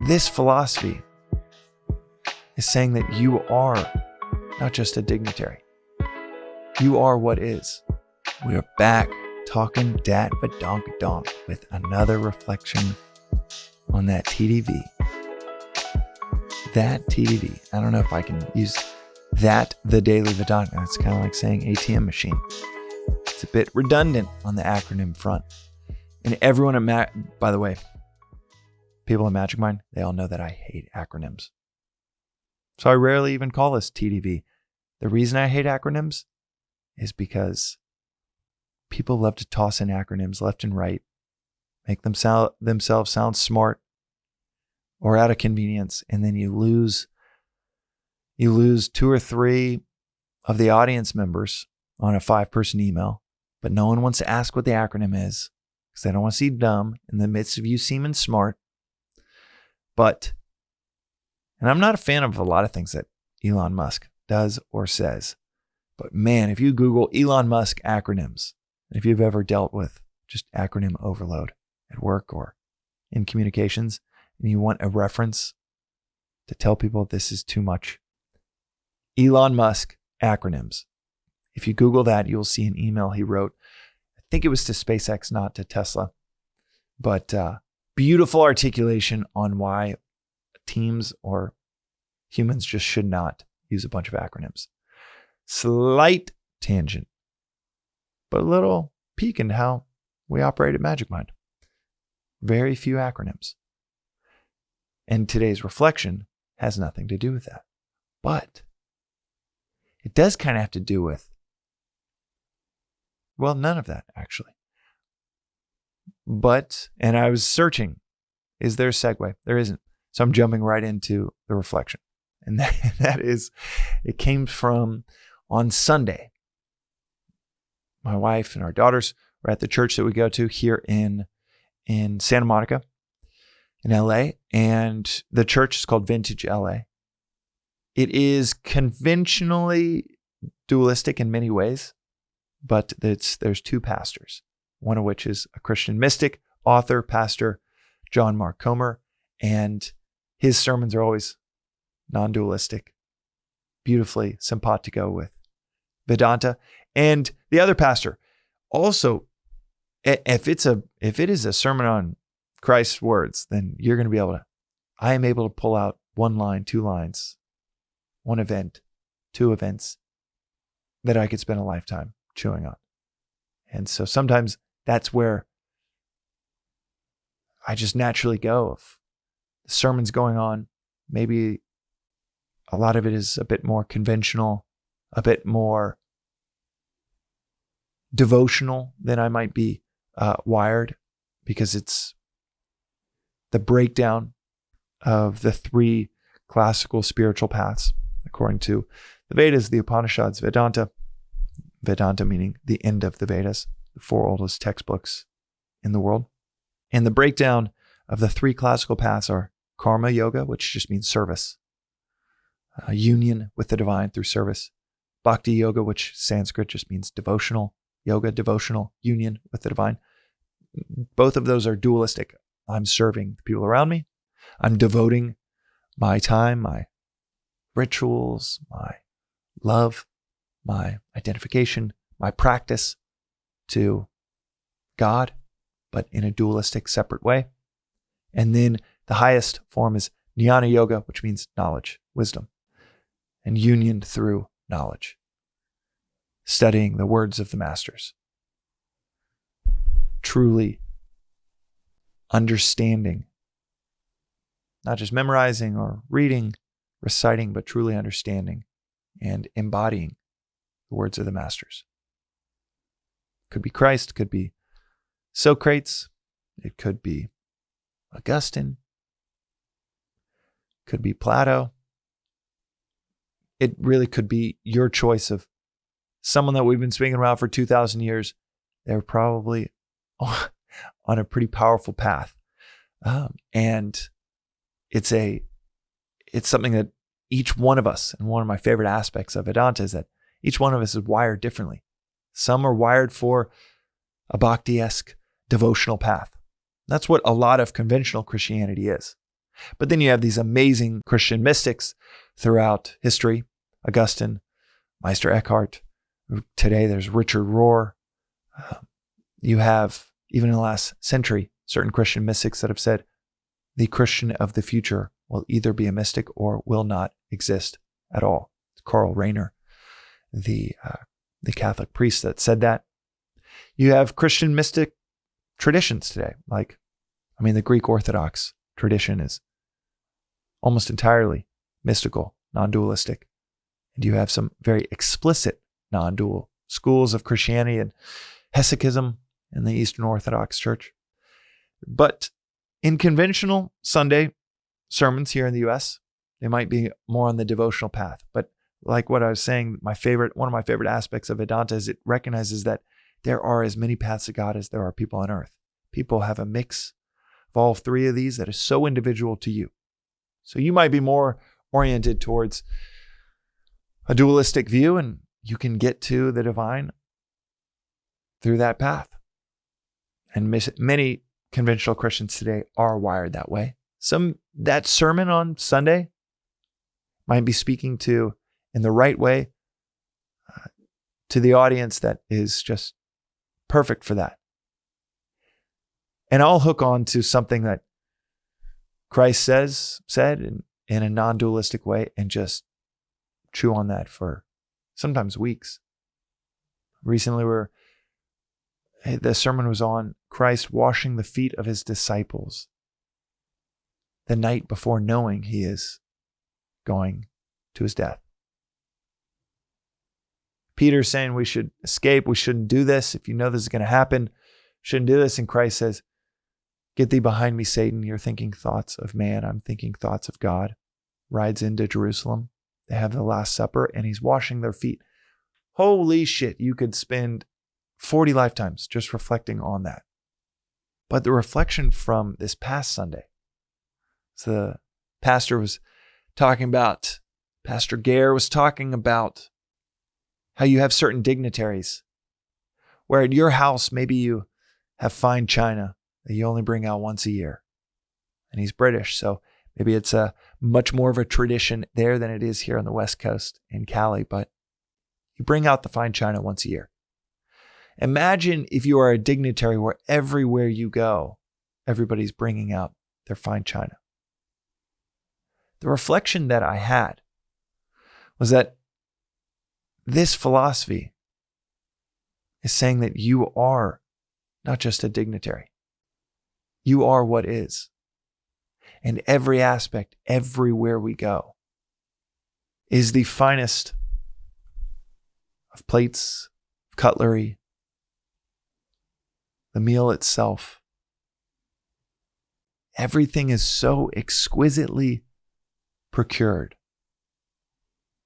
This philosophy is saying that you are not just a dignitary. You are what is. We are back talking dat Vedantic with another reflection on that TDV. That TDV. I don't know if I can use that, the Daily Vedantic. It's kind of like saying ATM machine. It's a bit redundant on the acronym front. And everyone by the way, people in Magic Mind, they all know that I hate acronyms. So I rarely even call this TDV. The reason I hate acronyms is because people love to toss in acronyms left and right, make themselves sound smart or out of convenience, and then you lose 2 or 3 of the audience members on a 5-person email, but no one wants to ask what the acronym is because they don't want to seem dumb in the midst of you seeming smart. And I'm not a fan of a lot of things that Elon Musk does or says, but man, if you Google Elon Musk acronyms, if you've ever dealt with just acronym overload at work or in communications, and you want a reference to tell people this is too much, Elon Musk acronyms. If you Google that, you'll see an email he wrote. I think it was to SpaceX, not to Tesla, but beautiful articulation on why teams or humans just should not use a bunch of acronyms. Slight tangent, but a little peek into how we operate at Magic Mind. Very few acronyms. And today's reflection has nothing to do with that. But it does kind of have to do with, well, none of that actually. And I was searching, is there a segue? There isn't. So I'm jumping right into the reflection. And that is, it came from on Sunday. My wife and our daughters were at the church that we go to here in Santa Monica, in LA. And the church is called Vintage LA. It is conventionally dualistic in many ways, but there's 2 pastors, one of which is a Christian mystic, author, Pastor John Mark Comer, and his sermons are always non-dualistic, beautifully simpatico with Vedanta. And the other pastor also, if it is a sermon on Christ's words, then you're going to be I am able to pull out 1 line, 2 lines, 1 event, 2 events that I could spend a lifetime chewing on. And so sometimes that's where I just naturally go. If the sermon's going on, maybe a lot of it is a bit more conventional, a bit more devotional than I might be wired, because it's the breakdown of the 3 classical spiritual paths, according to the Vedas, the Upanishads, Vedanta. Vedanta meaning the end of the Vedas, the 4 oldest textbooks in the world. And the breakdown of the 3 classical paths are karma yoga, which just means service, union with the divine through service. Bhakti yoga, which Sanskrit just means devotional yoga, devotional union with the divine. Both of those are dualistic. I'm serving the people around me. I'm devoting my time, my rituals, my love, my identification, my practice to God, but in a dualistic, separate way. And then the highest form is jnana yoga, which means knowledge, wisdom, and union through knowledge. Studying the words of the masters. Truly understanding, not just memorizing or reading, reciting, but truly understanding and embodying the words of the masters. Could be Christ, could be Socrates, it could be Augustine, could be Plato. It really could be your choice of someone that we've been speaking about for 2,000 years. They're probably on a pretty powerful path. And it's something that each one of us, and one of my favorite aspects of Vedanta is that each one of us is wired differently. Some are wired for a bhakti-esque devotional path. That's what a lot of conventional Christianity is. But then you have these amazing Christian mystics throughout history. Augustine, Meister Eckhart. Today there's Richard Rohr. You have, even in the last century, certain Christian mystics that have said the Christian of the future will either be a mystic or will not exist at all. It's Karl Rahner, the Catholic priest that said that. You have Christian mystic traditions today. The Greek Orthodox tradition is almost entirely mystical, non-dualistic. And you have some very explicit non-dual schools of Christianity and Hesychism in the Eastern Orthodox Church. But in conventional Sunday sermons here in the U.S., they might be more on the devotional path. But like what I was saying, one of my favorite aspects of Vedanta is it recognizes that there are as many paths to God as there are people on earth. People have a mix of all three of these that is so individual to you. So you might be more oriented towards a dualistic view, and you can get to the divine through that path. And many conventional Christians today are wired that way. That sermon on Sunday might be speaking to, in the right way, to the audience that is just perfect for that. And I'll hook on to something that Christ said in a non-dualistic way and just chew on that for sometimes weeks. Recently, the sermon was on Christ washing the feet of his disciples the night before, knowing he is going to his death. Peter's saying we should escape. We shouldn't do this. If you know this is going to happen, shouldn't do this. And Christ says, "Get thee behind me, Satan. You're thinking thoughts of man. I'm thinking thoughts of God." Rides into Jerusalem. They have the Last Supper, and he's washing their feet. Holy shit, you could spend 40 lifetimes just reflecting on that. But the reflection from this past Sunday, so the pastor was talking about, Pastor Gare was talking about how you have certain dignitaries where at your house, maybe you have fine china that you only bring out once a year. And he's British, so maybe it's a much more of a tradition there than it is here on the West Coast in Cali, but you bring out the fine china once a year. Imagine if you are a dignitary where everywhere you go, everybody's bringing out their fine china. The reflection that I had was that this philosophy is saying that you are not just a dignitary. You are what is. And every aspect, everywhere we go, is the finest of plates, cutlery, the meal itself. Everything is so exquisitely procured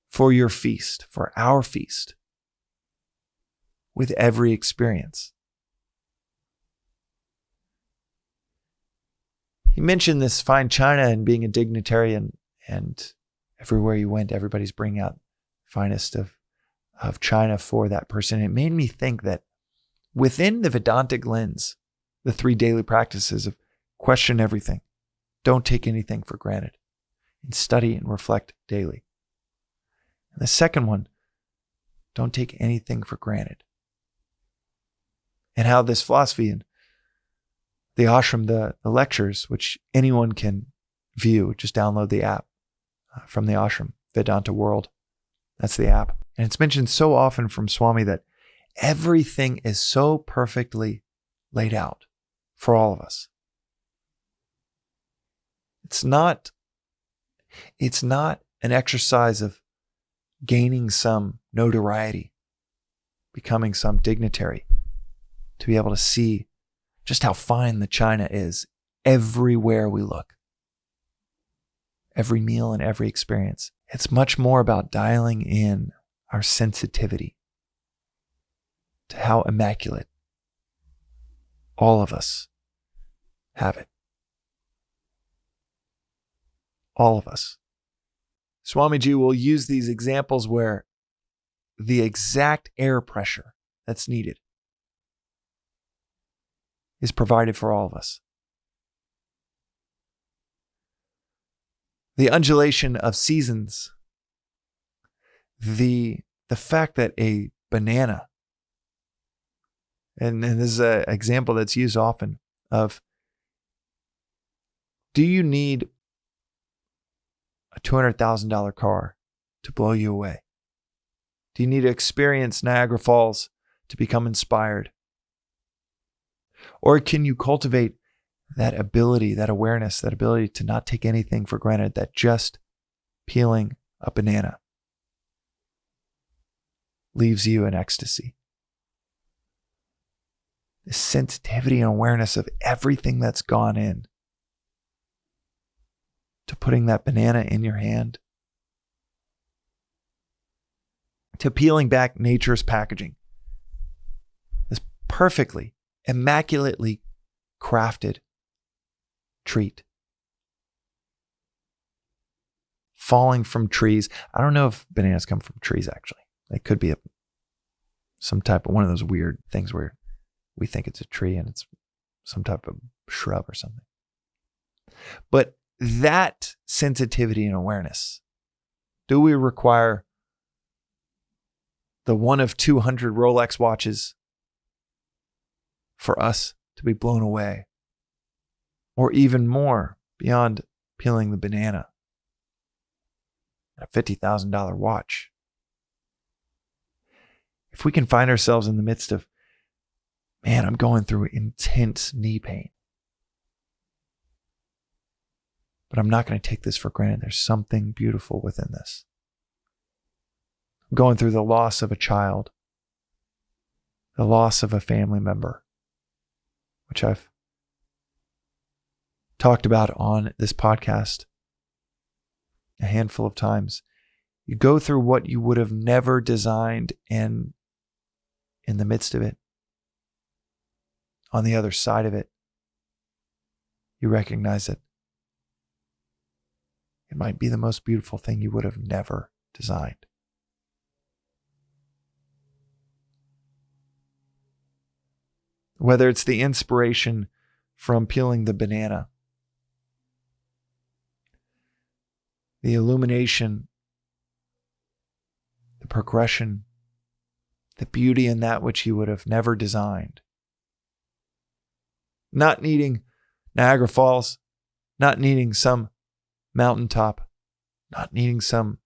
for your feast, for our feast, with every experience. He mentioned this fine china and being a dignitary, and everywhere you went, everybody's bringing out finest of china for that person. It made me think that within the Vedantic lens, the 3 daily practices of question everything, don't take anything for granted, and study and reflect daily. And the second one, don't take anything for granted. And how this philosophy and the ashram, the lectures, which anyone can view, just download the app from the ashram, Vedanta World. That's the app. And it's mentioned so often from Swami that everything is so perfectly laid out for all of us. It's not an exercise of gaining some notoriety, becoming some dignitary, to be able to see just how fine the china is everywhere we look. Every meal and every experience. It's much more about dialing in our sensitivity to how immaculate all of us have it. All of us. Swamiji will use these examples where the exact air pressure that's needed is provided for all of us. the undulation of seasons, the fact that a banana, and this is an example that's used often of, do you need a $200,000 car to blow you away? Do you need to experience Niagara Falls to become inspired? Or can you cultivate that ability, that awareness, that ability to not take anything for granted, that just peeling a banana leaves you in ecstasy? This sensitivity and awareness of everything that's gone in to putting that banana in your hand, to peeling back nature's packaging, this perfectly, immaculately crafted treat. Falling from trees. I don't know if bananas come from trees, actually. It could be some type of one of those weird things where we think it's a tree and it's some type of shrub or something. But that sensitivity and awareness, do we require the one of 200 Rolex watches for us to be blown away? Or even more, beyond peeling the banana, a $50,000 watch? If we can find ourselves in the midst of, man, I'm going through intense knee pain, but I'm not going to take this for granted. There's something beautiful within this. I'm going through the loss of a child, the loss of a family member, which I've talked about on this podcast a handful of times. You go through what you would have never designed, and in the midst of it, on the other side of it, you recognize that it might be the most beautiful thing you would have never designed. Whether it's the inspiration from peeling the banana, the illumination, the progression, the beauty in that which you would have never designed. Not needing Niagara Falls, not needing some mountaintop, not needing some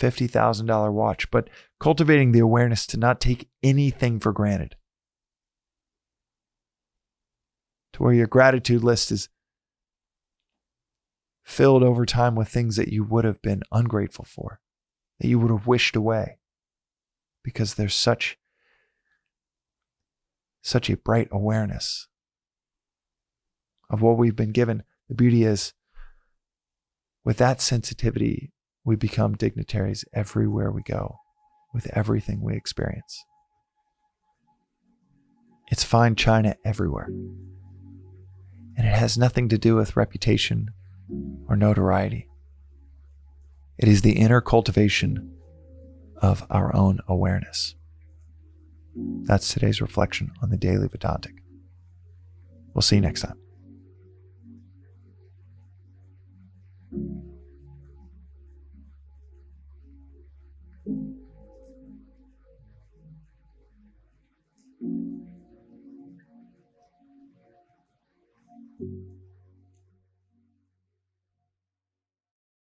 $50,000 watch, but cultivating the awareness to not take anything for granted. To where your gratitude list is filled over time with things that you would have been ungrateful for, that you would have wished away, because there's such a bright awareness of what we've been given. The beauty is, with that sensitivity, we become dignitaries everywhere we go, with everything we experience. It's fine china everywhere. And it has nothing to do with reputation or notoriety. It is the inner cultivation of our own awareness. That's today's reflection on the Daily Vedantic. We'll see you next time.